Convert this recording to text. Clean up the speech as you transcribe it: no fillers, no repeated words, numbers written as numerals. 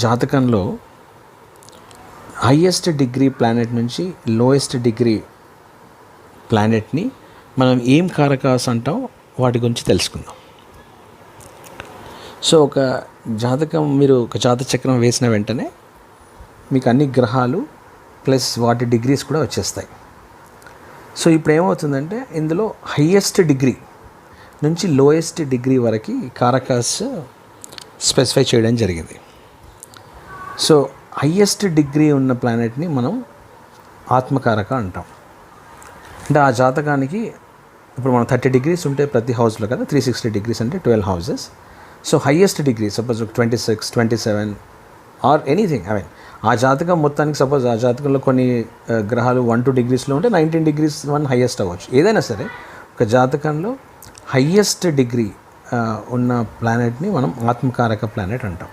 జాతకంలో highest degree planet నుంచి lowest degree ప్లానెట్ని మనం ఏం కారకాస్ అంటాం వాటి గురించి తెలుసుకుందాం. సో ఒక జాతకం మీరు ఒక జాతక చక్రం వేసిన వెంటనే మీకు అన్ని గ్రహాలు ప్లస్ వాటి డిగ్రీస్ కూడా వచ్చేస్తాయి. సో ఇప్పుడు ఏమవుతుందంటే ఇందులో హయ్యెస్ట్ డిగ్రీ నుంచి లోయెస్ట్ డిగ్రీ వరకు కారకాస్ స్పెసిఫై చేయడం జరిగింది. సో హయ్యెస్ట్ డిగ్రీ ఉన్న ప్లానెట్ని మనం ఆత్మకారక అంటాం. అంటే ఆ జాతకానికి ఇప్పుడు మనం 30 డిగ్రీస్ ఉంటే ప్రతి హౌస్లో కదా, 360 డిగ్రీస్ అంటే 12 houses. So highest degree suppose 26, 27 or anything, I mean ఆ జాతకం మొత్తానికి సపోజ్ ఆ జాతకంలో కొన్ని గ్రహాలు 1-2 డిగ్రీస్లో ఉంటే 19 డిగ్రీస్ వన్ హయ్యెస్ట్ అవ్వచ్చు. ఏదైనా సరే ఒక జాతకంలో హయ్యెస్ట్ డిగ్రీ ఉన్న ప్లానెట్ని మనం ఆత్మకారక ప్లానెట్ అంటాం.